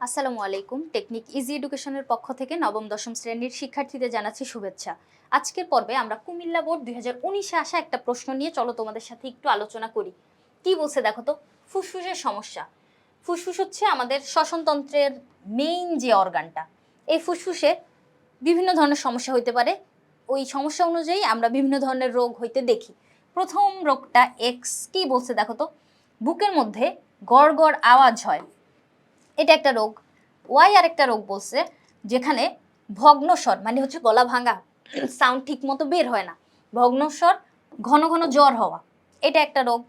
আসসালামু আলাইকুম। Technique easy এডুকেশনের পক্ষ থেকে নবম দশম শ্রেণীর শিক্ষার্থীদের জানাচ্ছি শুভেচ্ছা। আজকের পর্বে আমরা কুমিল্লা বোর্ড 2019-এ আসা একটা প্রশ্ন নিয়ে চলো তোমাদের সাথে একটু আলোচনা করি। কি বলছে দেখো তো, ফুসফুসের সমস্যা। ফুসফুস হচ্ছে আমাদের শ্বসনতন্ত্রের মেইন যে অর্গানটা। এই ফুসফুসে বিভিন্ন ধরনের সমস্যা হইতে পারে। ওই সমস্যা অনুযায়ী আমরা বিভিন্ন ধরনের রোগ হইতে দেখি। প্রথম রোগটা এক্স, কি বলছে দেখো তো, বুকের মধ্যে গড় গড় আওয়াজ হয়, এটা একটা রোগ। ওয়াই আরেকটা রোগ বলছে, যেখানে ভগ্নস্বর মানে হচ্ছে গলা ভাঙা, সাউন্ড ঠিক মতো বের হয় না, ভগ্নস্বর, ঘন ঘন জ্বর হওয়া, এটা একটা রোগ।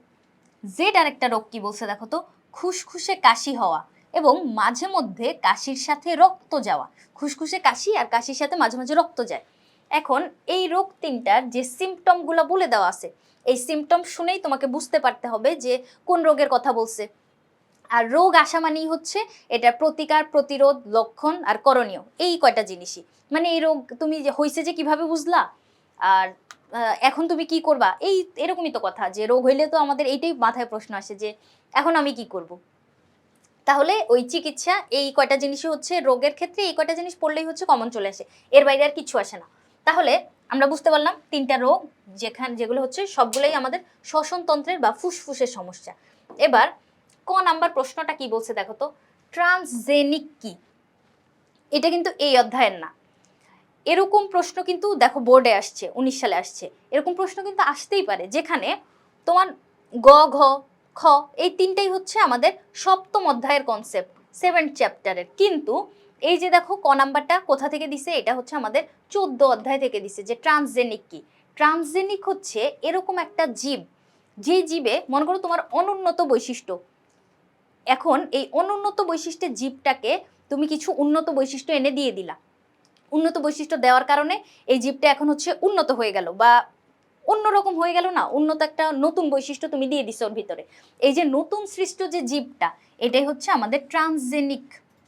জেড আরেকটা রোগ কি বলছে দেখো তো, খুসখুসে কাশি হওয়া এবং মাঝে মধ্যে কাশির সাথে রক্ত যাওয়া। খুসখুসে কাশি আর কাশির সাথে মাঝে মাঝে রক্ত যায়। এখন এই রোগ তিনটার যে সিমটমগুলো বলে দেওয়া আছে, এই সিমটম শুনেই তোমাকে বুঝতে পারতে হবে যে কোন রোগের কথা বলছে। আর রোগ আসা মানেই হচ্ছে এটা প্রতিকার, প্রতিরোধ, লক্ষণ আর করণীয়, এই কয়টা জিনিসই। মানে এই রোগ তুমি যে হইছে যে কিভাবে বুঝলা, আর এখন তুমি কি করবা, এই এরকমই তো কথা। যে রোগ হইলে তো আমাদের এইটাই মাথায় প্রশ্ন আসে যে এখন আমি কি করব। তাহলে ওই চিকিৎসা এই কয়টা জিনিসই হচ্ছে রোগের ক্ষেত্রে, এই কয়টা জিনিস পড়লেই হচ্ছে কমন চলে আসে, এর বাইরে আর কিছু আসে না। তাহলে আমরা বুঝতে পারলাম তিনটা রোগ, যেগুলো হচ্ছে সবগুলোই আমাদের শ্বসনতন্ত্রের বা ফুসফুসের সমস্যা। এবার ক নাম্বার প্রশ্নটা কি বলছে দেখো তো, ট্রান্সজেনিক কি। এটা কিন্তু এই অধ্যায়ের না। এরকম প্রশ্ন কিন্তু দেখো বোর্ডে আসছে, 19 সালে আসছে। এরকম প্রশ্ন কিন্তু আসতেই পারে, যেখানে তোমার গ, ঘ, খ এই তিনটাই হচ্ছে আমাদের সপ্তম অধ্যায়ের কনসেপ্ট, 7th চ্যাপ্টারের। কিন্তু এই যে দেখো ক নাম্বারটা কোথা থেকে দিছে, এটা হচ্ছে আমাদের 14 অধ্যায় থেকে দিছে, যে ট্রান্সজেনিক কি। ট্রান্সজেনিক হচ্ছে এরকম একটা জীব, যে জীবে মনে করো তোমার অনুন্নত বৈশিষ্ট্য। এখন এই অনুন্নত বৈশিষ্ট্যের জীবটাকে তুমি কিছু উন্নত বৈশিষ্ট্য এনে দিয়ে দিলা। উন্নত বৈশিষ্ট্য দেওয়ার কারণে এই জীবটা এখন হচ্ছে উন্নত হয়ে গেল, বা অন্যরকম হয়ে গেল না, উন্নত একটা নতুন বৈশিষ্ট্য তুমি দিয়ে দিছো ওর ভিতরে। এই যে নতুন সৃষ্ট যে জীবটা, এটাই হচ্ছে আমাদের ট্রান্সজেনিক।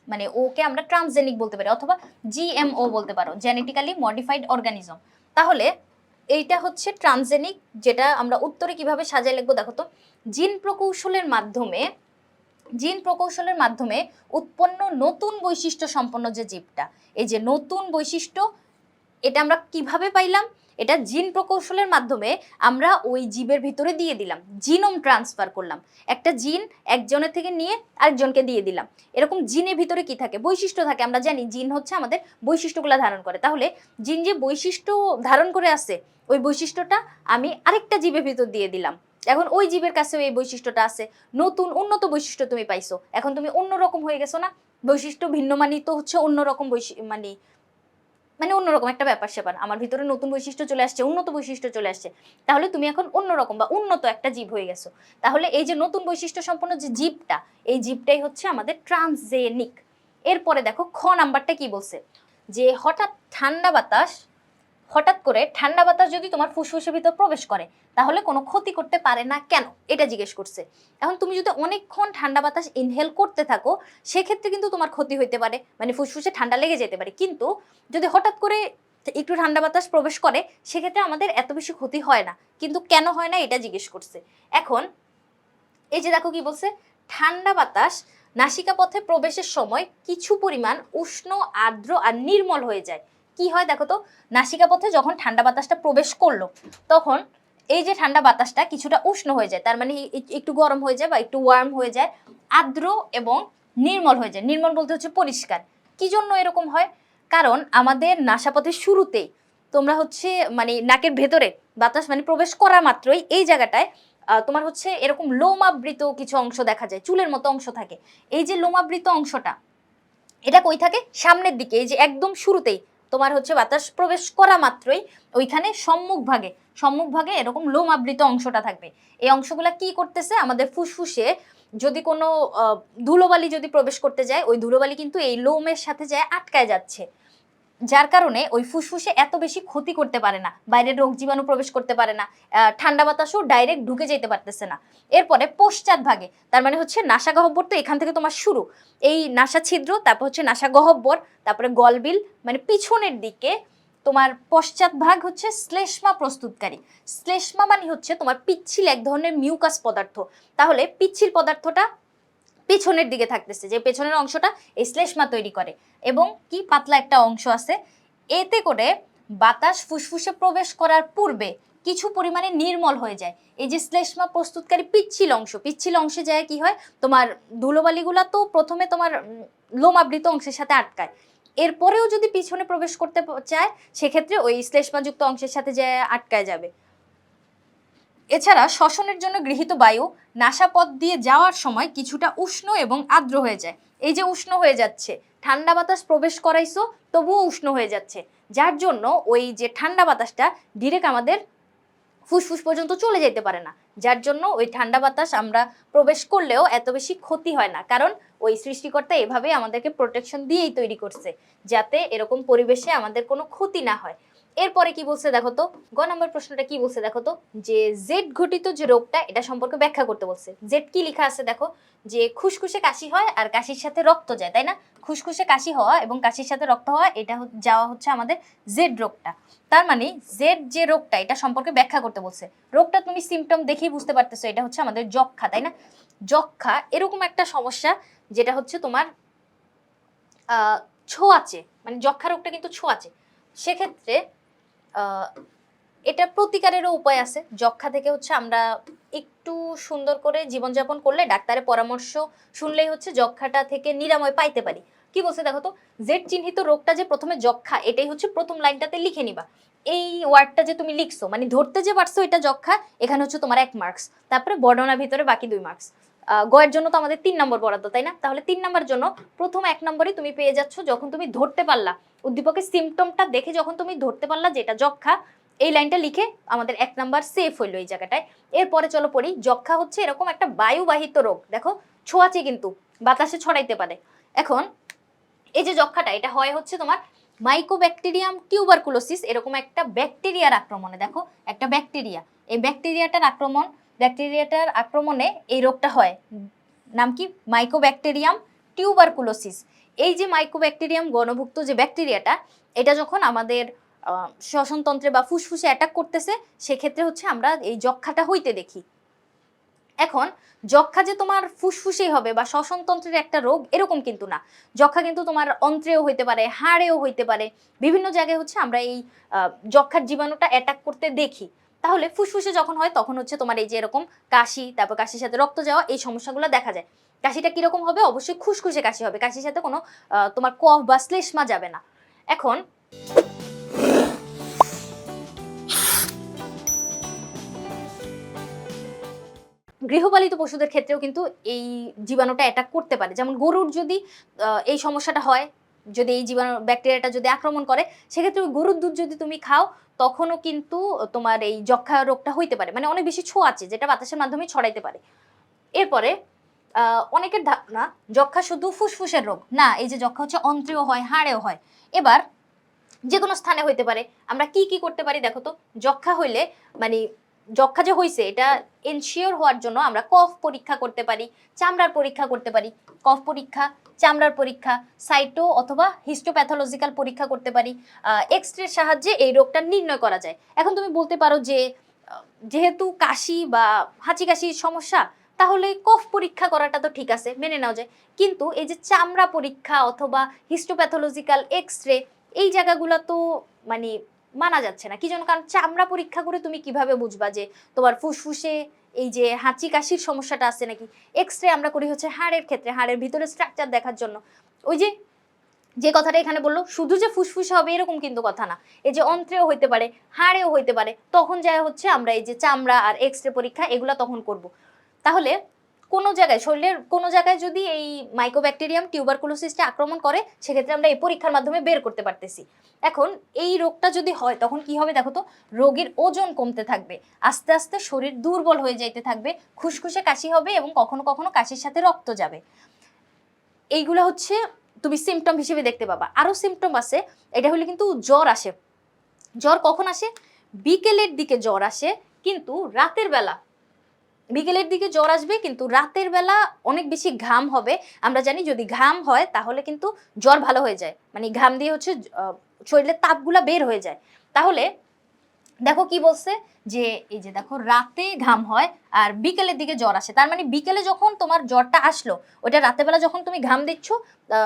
মানে ওকে আমরা ট্রান্সজেনিক বলতে পারি, অথবা জিএমও বলতে পারো, জেনেটিক্যালি মডিফাইড অর্গানিজম। তাহলে এইটা হচ্ছে ট্রান্সজেনিক। যেটা আমরা উত্তরে কিভাবে সাজায় লিখবো দেখো তো, জিন প্রকৌশলের মাধ্যমে, উৎপন্ন নতুন বৈশিষ্ট্য সম্পন্ন যে জীবটা, এই যে নতুন বৈশিষ্ট্য, এটা আমরা কিভাবে পাইলাম, এটা জিন প্রকৌশলের মাধ্যমে আমরা ওই জীবের ভিতরে দিয়ে দিলাম, জিনোম ট্রান্সফার করলাম। একটা জিন একজনের থেকে নিয়ে আরেকজনকে দিয়ে দিলাম। এরকম জিনের ভিতরে কি থাকে, বৈশিষ্ট্য থাকে। আমরা জানি জিন হচ্ছে আমাদের বৈশিষ্ট্যগুলো ধারণ করে। তাহলে জিন যে বৈশিষ্ট্য ধারণ করে আছে, ওই বৈশিষ্ট্যটা আমি আরেকটা জীবের ভিতর দিয়ে দিলাম। এখন ওই জীবের কাছেও এই বৈশিষ্ট্যটা আছে, নতুন উন্নত বৈশিষ্ট্য তুমি পাইছো, এখন তুমি অন্যরকম হয়ে গেছো না। বৈশিষ্ট্য ভিন্ন মানি তো হচ্ছে অন্যরকম মানে মানে অন্যরকম একটা ব্যাপার স্যাপার। আমার ভিতরে নতুন বৈশিষ্ট্য চলে আসছে, উন্নত বৈশিষ্ট্য চলে আসছে, তাহলে তুমি এখন অন্যরকম বা উন্নত একটা জীব হয়ে গেছো। তাহলে এই যে নতুন বৈশিষ্ট্য সম্পন্ন যে জীবটা, এই জীবটাই হচ্ছে আমাদের ট্রান্সজেনিক। এরপরে দেখো খ নাম্বারটা কি বলছে, যে হঠাৎ করে ঠান্ডা বাতাস যদি তোমার ফুসফুসের ভিতর প্রবেশ করে, তাহলে কোনো ক্ষতি করতে পারে না কেন, এটা জিজ্ঞেস করছে। এখন তুমি যদি অনেকক্ষণ ঠান্ডা বাতাস ইনহেল করতে থাকো, সেক্ষেত্রে কিন্তু তোমার ক্ষতি হইতে পারে, মানে ফুসফুসে ঠান্ডা লেগে যেতে পারে। কিন্তু যদি হঠাৎ করে একটু ঠান্ডা বাতাস প্রবেশ করে, সেক্ষেত্রে আমাদের এত বেশি ক্ষতি হয় না। কিন্তু কেন হয় না, এটা জিজ্ঞেস করছে। এখন এই যে দেখো কি বলছে, ঠান্ডা বাতাস নাসিকা পথে প্রবেশের সময় কিছু পরিমাণ উষ্ণ, আর্দ্র আর নির্মল হয়ে যায়। কি হয় দেখো তো, নাসিকা পথে যখন ঠান্ডা বাতাসটা প্রবেশ করলো, তখন এই যে ঠান্ডা বাতাসটা কিছুটা উষ্ণ হয়ে যায়, তার মানে একটু গরম হয়ে যায় বা একটু ওয়ার্ম হয়ে যায়, আর্দ্র এবং নির্মল হয়ে যায়। নির্মল বলতে হচ্ছে পরিষ্কার। কি জন্য এরকম হয়, কারণ আমাদের নাসাপথের শুরুতেই তোমরা হচ্ছে মানে নাকের ভেতরে বাতাস মানে প্রবেশ করা মাত্রই এই জায়গাটায় তোমার হচ্ছে এরকম লোমাবৃত কিছু অংশ দেখা যায়, চুলের মতো অংশ থাকে। এই যে লোমাবৃত অংশটা, এটা কই থাকে, সামনের দিকে। এই যে একদম শুরুতেই তোমার হচ্ছে বাতাস প্রবেশ করা মাত্রই ওইখানে সম্মুখভাগে এরকম লোম আবৃত অংশটা থাকবে। এই অংশগুলা কি করতেছে, আমাদের ফুসফুসে যদি কোনো ধুলোবালি যদি প্রবেশ করতে যায়, ওই ধুলোবালি কিন্তু এই লোমের সাথে যায় আটকায় যাচ্ছে, যার কারণে ওই ফুসফুসে এত বেশি ক্ষতি করতে পারে না, বাইরের রোগ জীবাণু প্রবেশ করতে পারে না, ঠান্ডা বাতাসও ডাইরেক্ট ঢুকে যেতে পারতেছে না। এরপরে পশ্চাৎ ভাগে, তার মানে হচ্ছে নাসা গহ্বর, তো এখান থেকে তোমার শুরু, এই নাসা ছিদ্র, তারপর হচ্ছে নাসা গহ্বর, তারপরে গলবিল, মানে পিছনের দিকে তোমার পশ্চাৎ ভাগ হচ্ছে শ্লেষ্মা প্রস্তুতকারী। শ্লেষ্মা মানে হচ্ছে তোমার পিচ্ছিল এক ধরনের মিউকাস পদার্থ। তাহলে পিচ্ছিল পদার্থটা পেছনের দিকে থাকতেছে, যে পেছনের অংশটা এই শ্লেষ্মা তৈরি করে এবং কি পাতলা একটা অংশ আছে। এতে করে বাতাস ফুসফুসে প্রবেশ করার পূর্বে কিছু পরিমাণে নির্মল হয়ে যায়। এই যে শ্লেষ্মা প্রস্তুতকারী পিচ্ছিল অংশে যায় কি হয়, তোমার ধুলোবালিগুলা তো প্রথমে তোমার লোমাবৃত অংশের সাথে আটকায়, এরপরেও যদি পিছনে প্রবেশ করতে চায় সেক্ষেত্রে ওই শ্লেষ্মাযুক্ত অংশের সাথে যায় আটকায় যাবে। এছাড়া শ্বসনের জন্য গৃহীত বায়ু নাসাপথ দিয়ে যাওয়ার সময় কিছুটা উষ্ণ এবং আর্দ্র হয়ে যায়। এই যে উষ্ণ হয়ে যাচ্ছে, ঠান্ডা বাতাস প্রবেশ করাইছো তবুও উষ্ণ হয়ে যাচ্ছে, যার জন্য ওই যে ঠান্ডা বাতাসটা ডিরেক্ট আমাদের ফুসফুস পর্যন্ত চলে যেতে পারে না, যার জন্য ওই ঠান্ডা বাতাস আমরা প্রবেশ করলেও এত বেশি ক্ষতি হয় না, কারণ ওই সৃষ্টিকর্তা এভাবে আমাদেরকে প্রোটেকশন দিয়েই তৈরি করছে যাতে এরকম পরিবেশে আমাদের কোনো ক্ষতি না হয়। এরপরে কি বলছে দেখো তো, গ নম্বর প্রশ্নটা কি বলছে দেখো তো, যে জেড ঘটিত যে রোগটা এটা সম্পর্কে ব্যাখ্যা করতে বলছে। জেড কি লেখা আছে দেখো, যে খুসখুসে কাশি হয় আর কাশির সাথে রক্ত যায়, তাই না? খুসখুসে কাশি হওয়া এবং কাশির সাথে রক্ত হওয়া, এটা যাওয়া হচ্ছে আমাদের জেড রোগটা। তার মানে জেড যে রোগটা এটা সম্পর্কে ব্যাখ্যা করতে বলছে। রোগটা তুমি সিমটম দেখেই বুঝতে পারতেছো এটা হচ্ছে আমাদের যক্ষা, তাই না? যক্ষা এরকম একটা সমস্যা যেটা হচ্ছে তোমার ছোঁয়াচে, মানে যক্ষা রোগটা কিন্তু ছোঁয়াচে। সেক্ষেত্রে এটা প্রতিকারেরও উপায় আছে। যক্ষা থেকে হচ্ছে আমরা একটু সুন্দর করে জীবনযাপন করলে, ডাক্তারের পরামর্শ শুনলেই হচ্ছে যক্ষাটা থেকে নিরাময় পাইতে পারি। কি বলছে দেখো তো, জেড চিহ্নিত রোগটা যে প্রথমে যক্ষা, এটাই হচ্ছে প্রথম লাইনটাতে লিখে নিবা। এই ওয়ার্ডটা যে তুমি লিখছো, মানে ধরতে যে পারছো এটা যক্ষা, এখানে হচ্ছে তোমার 1 মার্কস। তারপরে বর্ণনার ভিতরে বাকি 2 মার্কস। গয়ের জন্য তো আমাদের 3 নম্বর বরাদ্দ, তাই না? তাহলে 3 নম্বর জন্য প্রথম 1 নম্বরই তুমি পেয়ে যাচ্ছ যখন তুমি ধরতে পারলা, উদ্দীপকের সিমটমটা দেখে যখন তুমি ধরতে পারলা যে এটা যক্ষা, এই লাইনটা লিখে আমাদের 1 নাম্বার সেফ হইলো এই জায়গাটায়। এরপরে চলো পড়ি, যক্ষা হচ্ছে এরকম একটা বায়ুবাহিত রোগ, দেখো ছোঁয়াচে কিন্তু বাতাসে ছড়াইতে পারে। এখন এই যে যক্ষাটা, এটা হয় হচ্ছে তোমার মাইকোব্যাকটেরিয়াম টিউবারকুলোসিস এরকম একটা ব্যাকটেরিয়ার আক্রমণে। দেখো একটা ব্যাকটেরিয়া, এই ব্যাকটেরিয়াটার আক্রমণে এই রোগটা হয়। নাম কি? Mycobacterium tuberculosis. এই যে মাইকোব্যাকটেরিয়াম গণভুক্ত যে ব্যাকটেরিয়াটা, এটা যখন আমাদের শ্বসনতন্ত্রে বা ফুসফুসে অ্যাটাক করতেছে, সেক্ষেত্রে হচ্ছে আমরা এই যক্ষাটা হইতে দেখি। এখন যক্ষা যে তোমার ফুসফুসেই হবে বা শ্বসনতন্ত্রের একটা রোগ এরকম কিন্তু না। যক্ষা কিন্তু তোমার অন্ত্রেও হইতে পারে, হাড়েও হইতে পারে, বিভিন্ন জায়গায় হচ্ছে আমরা এই যক্ষার জীবাণুটা অ্যাটাক করতে দেখি। তাহলে ফুসফুসে যখন হয় তখন হচ্ছে তোমার এই যে এরকম কাশি, তারপর কাশির সাথে রক্ত যাওয়া, এই সমস্যাগুলো দেখা যায়। কাশিটা কিরকম হবে? অবশ্যই খুসখুসে কাশি হবে, কাশির সাথে কোনো তোমার কফ বা শ্লেষ্মা যাবে না। এখন গৃহপালিত পশুদের ক্ষেত্রেও কিন্তু এই জীবাণুটা অ্যাটাক করতে পারে। যেমন গরুর যদি এই সমস্যাটা হয়, যদি এই জীবাণু ব্যাকটেরিয়াটা যদি আক্রমণ করে, সেক্ষেত্রে ওই গরুর দুধ যদি তুমি খাও তখনও কিন্তু তোমার এই যক্ষা রোগটা হইতে পারে, মানে অনেক বেশি ছোঁয়াচে, যেটা বাতাসের মাধ্যমে ছড়াইতে পারে। এরপরে অনেকের ধারণা যক্ষা শুধু ফুসফুসের রোগ না, এই যে যক্ষা হচ্ছে অন্ত্রেও হয়, হাড়েও হয়। এবার যে কোনো স্থানে হইতে পারে। আমরা কি কি করতে পারি দেখো তো, যক্ষা হইলে মানে যক্ষা যে হইছে এটা এনশিওর হওয়ার জন্য আমরা কফ পরীক্ষা করতে পারি, চামড়ার পরীক্ষা করতে পারি। কফ পরীক্ষা, চামড়ার পরীক্ষা, সাইটো অথবা হিস্টোপ্যাথোলজিক্যাল পরীক্ষা করতে পারি। এক্স-রের সাহায্যে এই রোগটা নির্ণয় করা যায়। এখন তুমি বলতে পারো যে যেহেতু কাশি বা হাঁচি কাশির সমস্যা, তাহলে কফ পরীক্ষা করাটা তো ঠিক আছে, মেনে নেওয়া যায়। কিন্তু এই যে চামড়া পরীক্ষা অথবা হিস্টোপ্যাথোলজিক্যাল এক্স-রে, এই জায়গাগুলো তো মানে মানা যাচ্ছে না। কি জন্য? কারণ চামড়া পরীক্ষা করে তুমি কিভাবে বুঝবা যে তোমার ফুসফুসে এই যে হাঁচি কাশির সমস্যাটা আছে নাকি? এক্স-রে আমরা করি হচ্ছে হাড়ের ক্ষেত্রে, হাড়ের ভিতরে স্ট্রাকচার দেখার জন্য। ওই যে যে কথাটা এখানে বললো শুধু যে ফুসফুসে হবে এরকম কিন্তু কথা না, এই যে অন্ত্রেও হইতে পারে, হাড়েও হইতে পারে, তখন যায় হচ্ছে আমরা এই যে চামড়া আর এক্স-রে পরীক্ষা এগুলা তখন করব। তাহলে কোনো জায়গায়, শরীরের কোনো জায়গায় যদি এই মাইকোব্যাকটেরিয়াম টিউবারকুলোসিসটা আক্রমণ করে, সেক্ষেত্রে আমরা এই পরীক্ষার মাধ্যমে বের করতে পারতেছি। এখন এই রোগটা যদি হয় তখন কি হবে দেখো তো, রোগীর ওজন কমতে থাকবে, আস্তে আস্তে শরীর দুর্বল হয়ে যাইতে থাকবে, খুসখুসে কাশি হবে এবং কখনো কখনো কাশির সাথে রক্ত যাবে। এইগুলো হচ্ছে তুমি সিমটম হিসেবে দেখতে পাবা। আরো সিমটম আছে, এটা হলে কিন্তু জ্বর আসে। জ্বর কখন আসে? বিকেলের দিকে জ্বর আসে, কিন্তু রাতের বেলা, বিকেলের দিকে জ্বর আসবে কিন্তু রাতের বেলা অনেক বেশি ঘাম হবে। আমরা জানি যদি ঘাম হয় তাহলে কিন্তু জ্বর ভালো হয়ে যায়, মানে ঘাম দিয়ে হচ্ছে শরীরের তাপগুলা বের হয়ে যায়। তাহলে দেখো কি বলছে, যে এই যে দেখো রাতে ঘাম হয় আর বিকেলের দিকে জ্বর আসে। তার মানে বিকেলে যখন তোমার জ্বরটা আসলো, ওটা রাতে বেলা যখন তুমি ঘাম দিচ্ছ,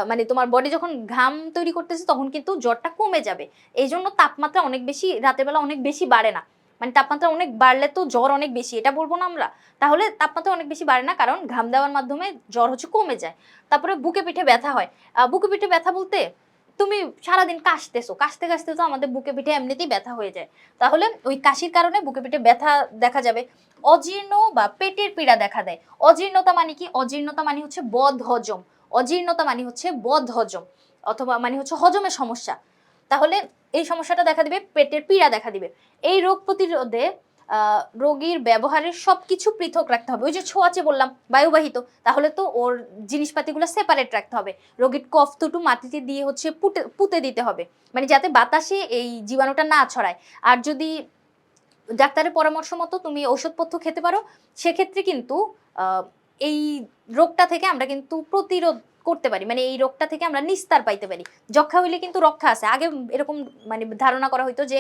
মানে তোমার বডি যখন ঘাম তৈরি করতেছে তখন কিন্তু জ্বরটা কমে যাবে। এই জন্য তাপমাত্রা অনেক বেশি রাতের বেলা অনেক বেশি বাড়ে না। মানে তাপমাত্রা অনেক বাড়লে তো জ্বর অনেক বেশি, এটা বলবো না আমরা। তাহলে তাপমাত্রা অনেক বেশি বাড়ে না, কারণ ঘাম দেওয়ার মাধ্যমে জ্বর হচ্ছে কমে যায়। তারপরে বুকে পিঠে ব্যথা হয়। বুকে পিঠে ব্যথা বলতে, তুমি সারাদিন কাশতেছো, কাশতে কাশতে তো আমাদের বুকে পিঠে এমনিতেই ব্যথা হয়ে যায়। তাহলে ওই কাশির কারণে বুকে পিঠে ব্যথা দেখা যাবে। অজীর্ণ বা পেটের পীড়া দেখা দেয়। অজীর্ণতা মানে কি? অজীর্ণতা মানে হচ্ছে বদ হজম। অজীর্ণতা মানে হচ্ছে বদ হজম, অথবা মানে হচ্ছে হজমের সমস্যা। তাহলে এই সমস্যাটা দেখা দিবে, পেটের পীড়া দেখা দিবে। এই রোগ প্রতিরোধে রোগীর ব্যবহারের সবকিছু পৃথক রাখতে হবে। ওই যে ছোঁয়াচে বললাম বায়ুবাহিত, তাহলে তো ওর জিনিসপাতিগুলো সেপারেট রাখতে হবে। রোগীর কফ টুটু মাটিতে দিয়ে হচ্ছে পুঁতে দিতে হবে, মানে যাতে বাতাসে এই জীবাণুটা না ছড়ায়। আর যদি ডাক্তারের পরামর্শ মতো তুমি ওষুধপত্র খেতে পারো, সেক্ষেত্রে কিন্তু এই রোগটা থেকে আমরা কিন্তু প্রতিরোধ করতে পারি, মানে এই রোগটা থেকে আমরা নিস্তার পাইতে পারি। যক্ষা হইলে কিন্তু রক্ষা আছে। আগে এরকম মানে ধারণা করা হইতো যে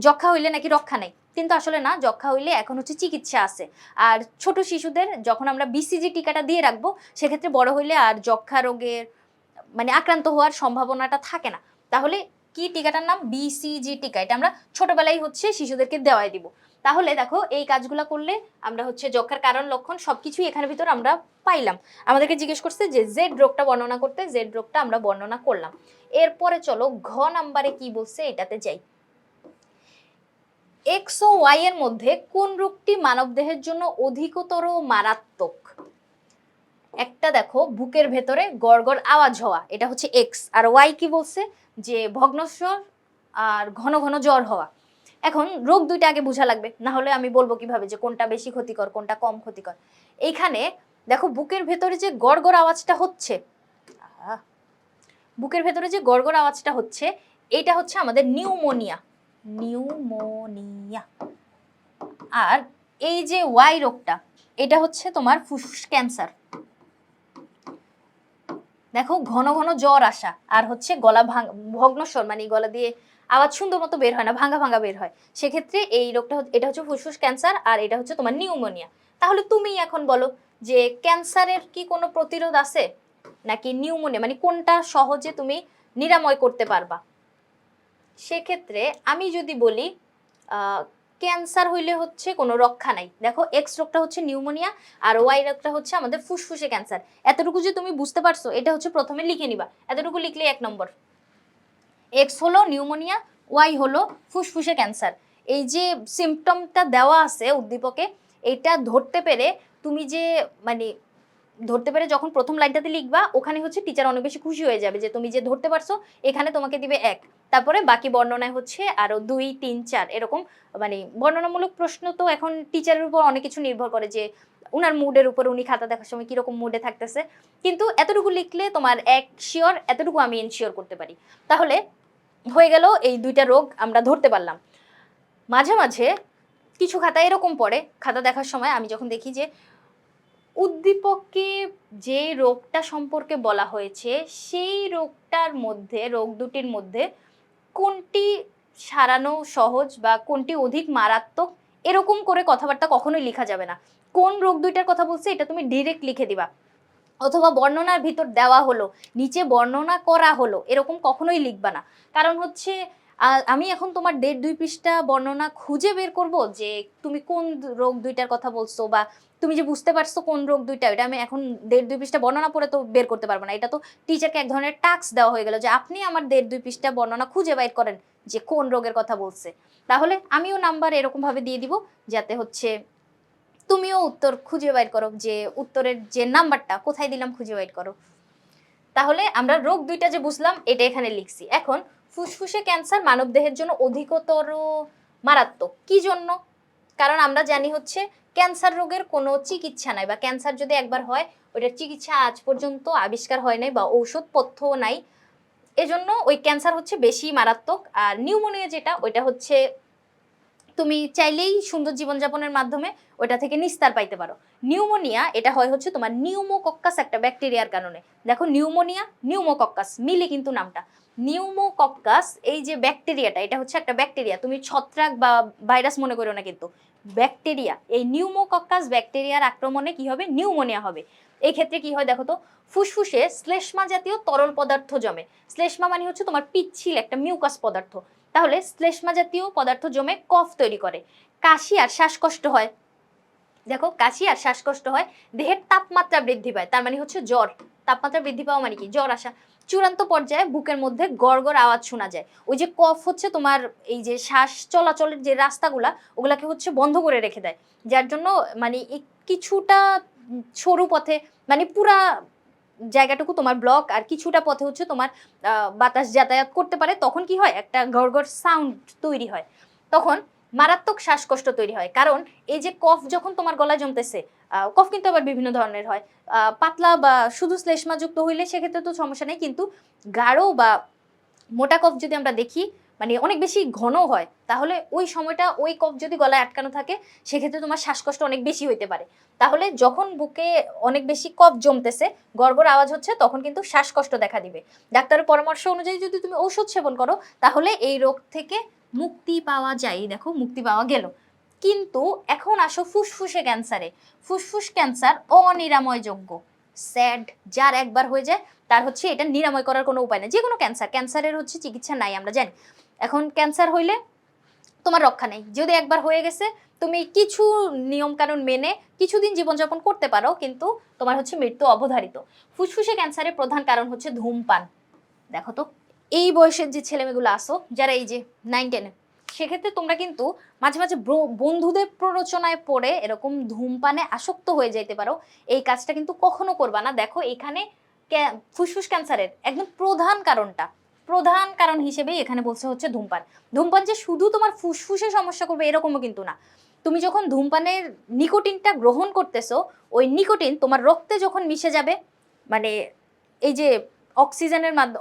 যক্ষা হইলে নাকি রক্ষা নেই, কিন্তু আসলে না, যক্ষা হইলে এখন হচ্ছে চিকিৎসা আছে। আর ছোট শিশুদের যখন আমরা বিসিজি টিকাটা দিয়ে রাখবো, সেক্ষেত্রে বড় হইলে আর যক্ষা রোগের মানে আক্রান্ত হওয়ার সম্ভাবনাটা থাকে না। তাহলে কি টিকাটার নাম? বিসিজি টিকা। এটা আমরা ছোটবেলায় হচ্ছে শিশুদেরকে দেওয়াই দিব। তাহলে দেখো এই কাজগুলো করলে আমরা হচ্ছে যক্ষার কারণ লক্ষণ সবকিছুই এখানের ভিতর আমরা পাইলাম। আমাদেরকে জিজ্ঞেস করছে যে জেড রোগটা বর্ণনা করতে, জেড রোগটা আমরা বর্ণনা করলাম। এরপরে চলো ঘ নাম্বারে কি বলছে এটাতে যাই। এক্স ও ওয়াই এর মধ্যে কোন রোগটি মানবদেহের জন্য অধিকতর মারাত্মক? একটা দেখো বুকের ভেতরে গড়গড় আওয়াজ হওয়া, এটা হচ্ছে এক্স। আর ওয়াই কি বলছে? যে ভগ্নস্বর আর ঘন ঘন জ্বর হওয়া। এখন রোগ দুইটা আগে বোঝা লাগবে, না হলে আমি বলবো কিভাবে যে কোনটা বেশি ক্ষতিকর কোনটা কম ক্ষতিকর। এইখানে দেখো বুকের ভেতরে যে গড়গড় আওয়াজটা হচ্ছে, বুকের ভেতরে যে গড়গড় আওয়াজটা হচ্ছে, এইটা হচ্ছে আমাদের নিউমোনিয়া। নিউমোনিয়া। আর এই যে ওয়াই রোগটা, এটা হচ্ছে তোমার ফুসফুস ক্যান্সার। দেখো ঘন ঘন জ্বর আসা আর হচ্ছে গলা ভগ্নস্বর, মানে গলা দিয়ে আওয়াজ সুন্দর মতো বের হয় না, ভাঙা ভাঙা বের হয়। সেক্ষেত্রে এই রোগটা এটা হচ্ছে ফুসফুস ক্যান্সার, আর এটা হচ্ছে তোমার নিউমোনিয়া। তাহলে তুমি এখন বলো যে ক্যান্সারের কি কোনো প্রতিরোধ আছে নাকি নিউমোনিয়া, মানে কোনটা সহজে তুমি নিরাময় করতে পারবা? সেক্ষেত্রে আমি যদি বলি ক্যান্সার হইলে হচ্ছে কোনো রক্ষা নাই। দেখো এক্স রোগটা হচ্ছে নিউমোনিয়া, আর ওয়াই রোগটা হচ্ছে আমাদের ফুসফুসে ক্যান্সার। এতটুকু যে তুমি বুঝতে পারছো, এটা হচ্ছে প্রথমে লিখে নিবা। এতটুকু লিখলে 1 নম্বর। এক্স হলো নিউমোনিয়া, ওয়াই হলো ফুসফুসে ক্যান্সার। এই যে সিমটমটা দেওয়া আছে উদ্দীপকে, এটা ধরতে পেরে তুমি যে মানে ধরতে পেরে যখন প্রথম লাইনটাতে লিখবা, ওখানে হচ্ছে টিচার অনেক বেশি খুশি হয়ে যাবে যে তুমি যে ধরতে পারছো। এখানে তোমাকে দিবে 1, তারপরে বাকি বর্ণনায় হচ্ছে আরো 2, 3, 4 এরকম। মানে বর্ণনামূলক প্রশ্ন তো এখন টিচারের উপর অনেক কিছু নির্ভর করে, যে উনার মুডের উপর, উনি খাতা দেখার সময় কিরকম মুডে থাকতেছে। কিন্তু এতটুকু লিখলে তোমার 1 শিওর, এতটুকু আমি এনশিওর করতে পারি। তাহলে হয়ে গেল এই দুইটা রোগ আমরা ধরতে পারলাম। মাঝে মাঝে কিছু খাতা এরকম পড়ে, খাতা দেখার সময় আমি যখন দেখি যে উদ্দীপকে যে রোগটা সম্পর্কে বলা হয়েছে, সেই রোগটার মধ্যে, রোগ দুটির মধ্যে কোনটি সারানো সহজ বা কোনটি অধিক মারাত্মক, এরকম করে কথাবার্তা কখনোই লেখা যাবে না। কোন রোগ দুইটার কথা বলছে এটা তুমি ডিরেক্ট লিখে দিবা, অথবা বর্ণনার ভিতর দেওয়া হলো, নিচে বর্ণনা করা হলো, এরকম কখনোই লিখবা না। কারণ হচ্ছে আমি এখন তোমার 1.5-2 পৃষ্ঠা বর্ণনা খুঁজে বের করব যে তুমি কোন রোগ দুইটার কথা বলছো, বা তুমি যে বুঝতে পারছো কোন রোগ দুইটা, এটা আমি এখন 1.5-2 পৃষ্ঠা বর্ণনা পড়ে তো বের করতে পারবো না। এটা তো টিচারকে এক ধরনের টাস্ক দেওয়া হয়ে গেল যে আপনি আমার 1.5-2 পৃষ্ঠা বর্ণনা খুঁজে বের করেন যে কোন রোগের কথা বলছে। তাহলে আমিও নাম্বার এরকম ভাবে দিয়ে দিব যাতে হচ্ছে তুমিও উত্তর খুঁজে বের করো, যে উত্তরের যে নাম্বারটা কোথায় দিলাম খুঁজে বের করো। তাহলে আমরা রোগ দুইটা যে বুঝলাম এটা এখানে লিখছি। এখন ফুসফুসে ক্যান্সার মানবদেহের জন্য অধিকতর মারাত্মক কি জন্য? কারণ আমরা জানি হচ্ছে ক্যান্সার রোগের কোনো চিকিৎসা নাই, বা ক্যান্সার যদি একবার হয় ওইটার চিকিৎসা আজ পর্যন্ত আবিষ্কার হয় নাই বা ঔষধপত্রও নাই। এজন্য ওই ক্যান্সার হচ্ছে বেশি মারাত্মক। আর নিউমোনিয়া যেটা, ওইটা হচ্ছে তুমি চাইলেই সুন্দর জীবনযাপনের মাধ্যমে ওটা থেকে নিস্তার পাইতে পারো। নিউমোনিয়া এটা হয় হচ্ছে তোমার নিউমোকক্কাস একটা ব্যাকটেরিয়ার কারণে। দেখো নিউমোনিয়া নিউমোকক্কাস মিলে কিন্তু নামটা। নিউমোকক্কাস এই যে ব্যাকটেরিয়াটা, এটা হচ্ছে একটা ব্যাকটেরিয়া, তুমি ছত্রাক বা ভাইরাস মনে করো না, কিন্তু ব্যাকটেরিয়া। এই নিউমোকক্কাস ব্যাকটেরিয়ার আক্রমণে কি হবে? নিউমোনিয়া হবে। এই ক্ষেত্রে কি হয় দেখো তো, ফুসফুসে শ্লেষ্মা জাতীয় তরল পদার্থ জমে। শ্লেষ্মা মানে হচ্ছে তোমার পিচ্ছিল একটা মিউকাস পদার্থ। তাহলে শ্লেষ্মা জাতীয় পদার্থ জমে কফ তৈরি করে, কাশি আর শ্বাসকষ্ট হয়। দেখো কাশি আর শ্বাসকষ্ট হয়, দেহের তাপমাত্রা বৃদ্ধি পায়, তার মানে হচ্ছে জ্বর। তাপমাত্রা বৃদ্ধি পাওয়া মানে কি? জ্বর আসা। চূড়ান্ত পর্যায়ে বুকের মধ্যে গড়গড় আওয়াজ শোনা যায়। ওই যে কফ হচ্ছে তোমার এই যে শ্বাস চলাচলের যে রাস্তাগুলা ওগুলাকে হচ্ছে বন্ধ করে রেখে দেয়, যার জন্য মানে কিছুটা সরু পথে মানে পুরা জায়গাটুকু তোমার ব্লক, আর কিছুটা পথে হচ্ছে তোমার বাতাস যাতায়াত করতে পারে। তখন কি হয়? একটা গড়গড় সাউন্ড তৈরি হয়। তখন মারাত্মক শ্বাসকষ্ট তৈরি হয়, কারণ এই যে কফ যখন তোমার গলায় জমতেছে, কফ কিন্তু আবার বিভিন্ন ধরনের হয়। পাতলা বা শুধু শ্লেষ্মাযুক্ত হইলে সেক্ষেত্রে তো সমস্যা নেই, কিন্তু গাঢ় বা মোটা কফ যদি আমরা দেখি, মানে অনেক বেশি ঘন হয়, তাহলে ওই সময়টা ওই কফ যদি গলায় আটকানো থাকে সেক্ষেত্রে তোমার শ্বাসকষ্ট অনেক বেশি হইতে পারে। তাহলে যখন বুকে অনেক বেশি কফ জমতেছে, গড়গড় আওয়াজ হচ্ছে, তখন কিন্তু শ্বাসকষ্ট দেখা দিবে। ডাক্তারের পরামর্শ অনুযায়ী যদি তুমি ঔষধ সেবন করো তাহলে এই রোগ থেকে মুক্তি পাওয়া যায়। দেখো মুক্তি পাওয়া গেল। কিন্তু এখন আসো ফুসফুসে ক্যান্সারে। ফুসফুস ক্যান্সার অনিরাময়যোগ্য। স্যাড, যার একবার হয়ে যায় তার হচ্ছে এটা নিরাময় করার কোনো উপায় নেই। যে কোনো ক্যান্সারের হচ্ছে চিকিৎসা নাই, আমরা জানি। এখন ক্যান্সার হইলে তোমার রক্ষা নেই। যদি একবার হয়ে গেছে, তুমি কিছু নিয়ম কানুন মেনে কিছুদিন জীবনযাপন করতে পারো, কিন্তু তোমার হচ্ছে মৃত্যু অবধারিত। ফুসফুসে ক্যান্সারের প্রধান কারণ হচ্ছে ধূমপান। দেখো তো, এই বয়সের যে ছেলেমেয়েগুলো আসো যারা এই যে 9-10, সেক্ষেত্রে তোমরা কিন্তু মাঝে মাঝে বন্ধুদের প্ররোচনায় পড়ে এরকম ধূমপানে আসক্ত হয়ে যাইতে পারো। এই কাজটা কিন্তু কখনো করবা না। দেখো এখানে ফুসফুস ক্যান্সারের একদম প্রধান কারণ হিসেবেই এখানে বলছে হচ্ছে ধূমপান। ধূমপান যে শুধু তোমার ফুসফুসে সমস্যা করবে এরকমও কিন্তু না। তুমি যখন ধূমপানের নিকোটিনটা গ্রহণ করতেছো, ওই নিকোটিন তোমার রক্তে যখন মিশে যাবে, মানে এই যে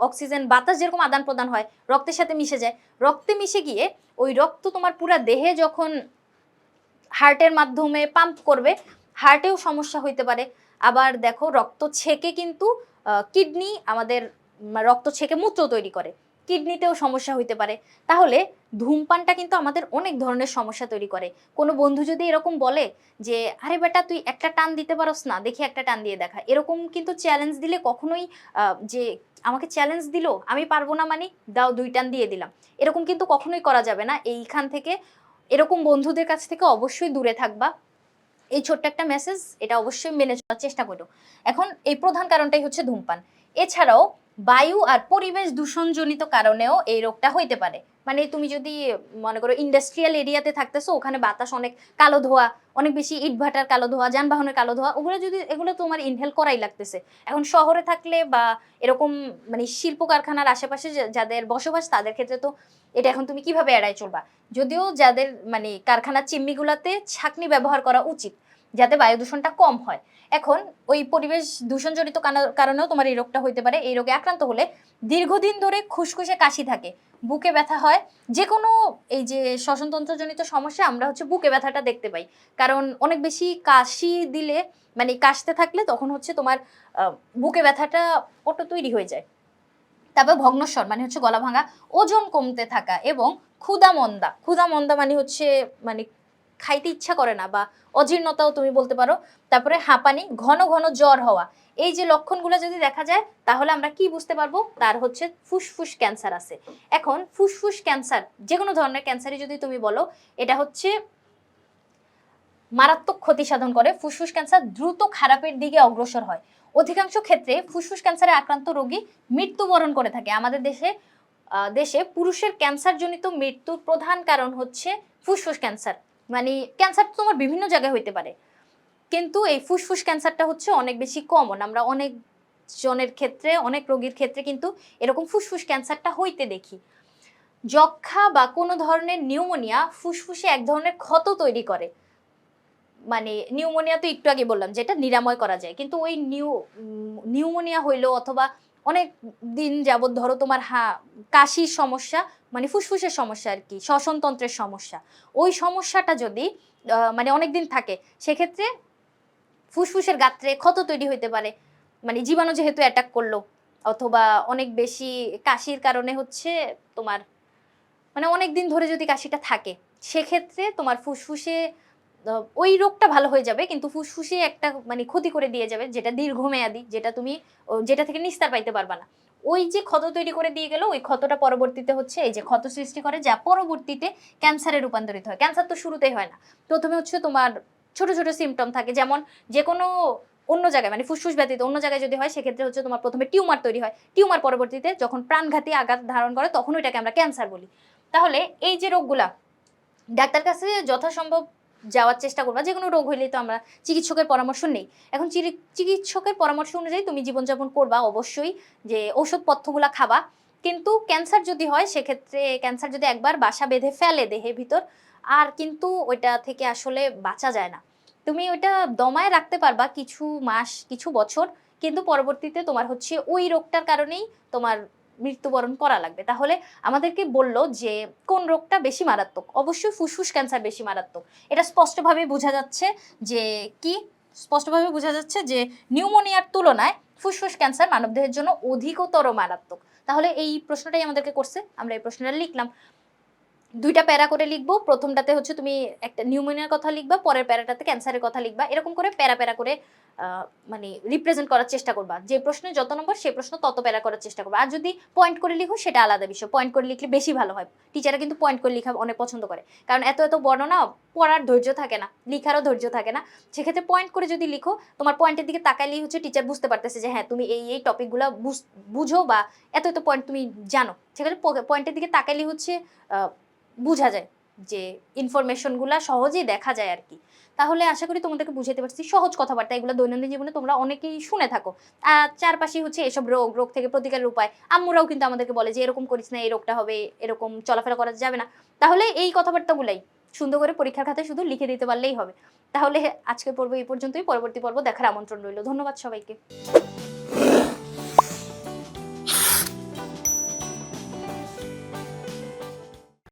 অক্সিজেন বাতাস যেরকম আদান প্রদান হয় রক্তের সাথে মিশে যায়, রক্তে মিশে গিয়ে ওই রক্ত তোমার পুরা দেহে যখন হার্টের মাধ্যমে পাম্প করবে, হার্টেও সমস্যা হইতে পারে। আবার দেখো রক্ত ছেকে কিন্তু কিডনি আমাদের রক্ত ছেকে মূত্র তৈরি করে, কিডনিতেও সমস্যা হইতে পারে। তাহলে ধূমপানটা কিন্তু আমাদের অনেক ধরনের সমস্যা তৈরি করে। কোনো বন্ধু যদি এরকম বলে যে আরে বেটা তুই একটা টান দিতে পারোস না, দেখি একটা টান দিয়ে দেখা, এরকম কিন্তু চ্যালেঞ্জ দিলে কখনোই যে আমাকে চ্যালেঞ্জ দিল আমি পারবো না মানে দাও 2 টান দিয়ে দিলাম, এরকম কিন্তু কখনোই করা যাবে না। এইখান থেকে এরকম বন্ধুদের কাছ থেকে অবশ্যই দূরে থাকবা। এই ছোট্ট একটা মেসেজ, এটা অবশ্যই মেনে চলার চেষ্টা করো। এখন এই প্রধান কারণটাই হচ্ছে ধূমপান। এছাড়াও বায়ু আর পরিবেশ দূষণজনিত কারণেও এই রোগটা হইতে পারে। মানে তুমি যদি মনে করো ইন্ডাস্ট্রিয়াল এরিয়াতে থাকতেছো, ওখানে বাতাস অনেক কালো ধোঁয়া, অনেক বেশি ইটভাটার কালো ধোঁয়া, যানবাহনের কালো ধোঁয়া, এগুলো তোমার ইনহেল করাই লাগতেছে। এখন শহরে থাকলে বা এরকম মানে শিল্প কারখানার আশেপাশে যাদের বসবাস তাদের ক্ষেত্রে তো এটা এখন তুমি কিভাবে এড়াই চলবা? যদিও যাদের মানে কারখানার চিমনিগুলোতে ছাঁকনি ব্যবহার করা উচিত যাতে বায়ু দূষণটা কম হয়। এখন ওই পরিবেশ দূষণজনিত কারণেও তোমার এই রোগটা হইতে পারে। এই রোগে আক্রান্ত হলে দীর্ঘদিন ধরে খুসখুসে কাশি থাকে, বুকে ব্যথা হয়। যে কোনো এই যে শ্বসনতন্ত্রজনিত সমস্যা আমরা হচ্ছে বুকে ব্যথাটা দেখতে পাই, কারণ অনেক বেশি কাশি দিলে মানে কাশতে থাকলে তখন হচ্ছে তোমার বুকে ব্যথাটা অটো তৈরি হয়ে যায়। তারপর ভগ্নস্বর মানে হচ্ছে গলা ভাঙা, ওজন কমতে থাকা এবং ক্ষুধা মন্দা মানে হচ্ছে মানে খাইতে ইচ্ছা করে না বা অজীর্ণতাও তুমি বলতে পারো। তারপরে হাঁপানি, ঘন ঘন জ্বর হওয়া, এই যে লক্ষণগুলো যদি দেখা যায় তাহলে আমরা কি বুঝতে পারবো তার হচ্ছে ফুসফুস ক্যান্সার আছে। এখন ফুসফুস ক্যান্সার যে কোনো ধরনের ক্যান্সারই যদি তুমি বলো, এটা হচ্ছে মারাত্মক ক্ষতি সাধন করে। ফুসফুস ক্যান্সার দ্রুত খারাপের দিকে অগ্রসর হয়। অধিকাংশ ক্ষেত্রে ফুসফুস ক্যান্সারে আক্রান্ত রোগী মৃত্যুবরণ করে থাকে। আমাদের দেশে পুরুষের ক্যান্সারজনিত মৃত্যুর প্রধান কারণ হচ্ছে ফুসফুস ক্যান্সার। মানে ক্যান্সার তোমার বিভিন্ন জায়গায় হইতে পারে, কিন্তু এই ফুসফুস ক্যান্সারটা হচ্ছে অনেক বেশি কমন। আমরা অনেক জনের ক্ষেত্রে, অনেক রোগীর ক্ষেত্রে কিন্তু এরকম ফুসফুস ক্যান্সারটা হইতে দেখি। যক্ষা বা কোনো ধরনের নিউমোনিয়া ফুসফুসে এক ধরনের ক্ষত তৈরি করে। মানে নিউমোনিয়া তো একটু আগে বললাম যেটা নিরাময় করা যায়, কিন্তু ওই নিউমোনিয়া হইলো অথবা অনেক দিন যাবত ধরো তোমার কাশির সমস্যা, মানে ফুসফুসের সমস্যা আর কি, শ্বসনতন্ত্রের সমস্যা, ওই সমস্যাটা যদি মানে অনেক দিন থাকে, সেক্ষেত্রে ফুসফুসের গাত্রে ক্ষত তৈরি হইতে পারে, মানে জীবাণু যেহেতু অ্যাটাক করলো, অথবা অনেক বেশি কাশির কারণে হচ্ছে তোমার, মানে অনেক দিন ধরে যদি কাশিটা থাকে, সেক্ষেত্রে তোমার ফুসফুসে ওই রোগটা ভালো হয়ে যাবে, কিন্তু ফুসফুসে একটা মানে ক্ষতি করে দিয়ে যাবে, যেটা দীর্ঘমেয়াদী, যেটা তুমি যেটা থেকে নিস্তার পাইতে পারবা না। ওই যে ক্ষত তৈরি করে দিয়ে গেল, ওই ক্ষতটা পরবর্তীতে হচ্ছে এই যে ক্ষত সৃষ্টি করে, যা পরবর্তীতে ক্যান্সারে রূপান্তরিত হয়। ক্যান্সার তো শুরুতেই হয় না, প্রথমে হচ্ছে তোমার ছোট ছোট সিমটম থাকে, যেমন যে কোনো অন্য জায়গায়, মানে ফুসফুস ব্যতীত অন্য জায়গায় যদি হয়, সেক্ষেত্রে হচ্ছে তোমার প্রথমে টিউমার তৈরি হয়, টিউমার পরবর্তীতে যখন প্রাণঘাতী আঘাত ধারণ করে, তখন ওইটাকে আমরা ক্যান্সার বলি। তাহলে এই যে রোগগুলা, ডাক্তার কাছে যথাসম্ভব যাওয়ার চেষ্টা করবা। যে কোনো রোগ হইলেই তো আমরা চিকিৎসকের পরামর্শ নেই। এখন চিকিৎসকের পরামর্শ অনুযায়ী তুমি জীবনযাপন করবা অবশ্যই, যে ঔষধপত্রগুলা খাবা। কিন্তু ক্যান্সার যদি হয়, সেক্ষেত্রে ক্যান্সার যদি একবার বাসা বেঁধে ফেলে দেহের ভিতর, আর কিন্তু ওইটা থেকে আসলে বাঁচা যায় না। তুমি ওইটা দমায় রাখতে পারবা কিছু মাস, কিছু বছর, কিন্তু পরবর্তীতে তোমার হচ্ছে ওই রোগটার কারণেই তোমার মৃত্যুবরণ করা লাগবে। তাহলে আমাদেরকে বলল যে কোন রোগটা বেশি মারাত্মক, অবশ্যই ফুসফুস ক্যান্সার বেশি মারাত্মক। এটা স্পষ্টভাবে বোঝা যাচ্ছে যে কি, স্পষ্টভাবে বোঝা যাচ্ছে যে নিউমোনিয়ার তুলনায় ফুসফুস ক্যান্সার মানবদেহের জন্য অধিকতর মারাত্মক। তাহলে এই প্রশ্নটাই আমাদেরকে করছে, আমরা এই প্রশ্নটা লিখলাম। দুইটা প্যারা করে লিখবো, প্রথমটাতে হচ্ছে তুমি একটা নিউমোনিয়ার কথা লিখবা, পরের প্যারাটাতে ক্যান্সারের কথা লিখবা, এরকম করে প্যারা প্যারা করে মানে রিপ্রেজেন্ট করার চেষ্টা করবা। যে প্রশ্নে যত নম্বর, সেই প্রশ্ন তত প্যারা করার চেষ্টা করবা। আর যদি পয়েন্ট করে লিখো, সেটা আলাদা বিষয়, পয়েন্ট করে লিখলে বেশি ভালো হয়। টিচাররা কিন্তু পয়েন্ট করে লেখা অনেক পছন্দ করে, কারণ এত এত বর্ণনা পড়ার ধৈর্য থাকে না, লিখারও ধৈর্য থাকে না। সেক্ষেত্রে পয়েন্ট করে যদি লিখো, তোমার পয়েন্টের দিকে তাকাইলেই হচ্ছে টিচার বুঝতে পারতেছে যে হ্যাঁ তুমি এই এই টপিকগুলো বুঝো, বা এত এত পয়েন্ট তুমি জানো। সেক্ষেত্রে পয়েন্টের দিকে তাকাইলেই হচ্ছে বোঝা যায়, যে ইনফরমেশনগুলো সহজেই দেখা যায় আর কি। তাহলে আশা করি তোমাদেরকে বুঝাতে পারছি সহজ কথাবার্তা, এগুলো দৈনন্দিন জীবনে তোমরা অনেকেই শুনে থাকো। চারপাশে হচ্ছে এসব রোগ থেকে প্রতিকারের উপায়, আম্মুরাও কিন্তু আমাদেরকে বলে যে এরকম করিস না, এই রোগটা হবে, এরকম চলাফেরা করা যাবে না। তাহলে এই কথাবার্তাগুলাই সুন্দর করে পরীক্ষার খাতায় শুধু লিখে দিতে পারলেই হবে। তাহলে আজকের পর্ব এই পর্যন্তই, পরবর্তী পর্ব দেখার আমন্ত্রণ রইল। ধন্যবাদ সবাইকে।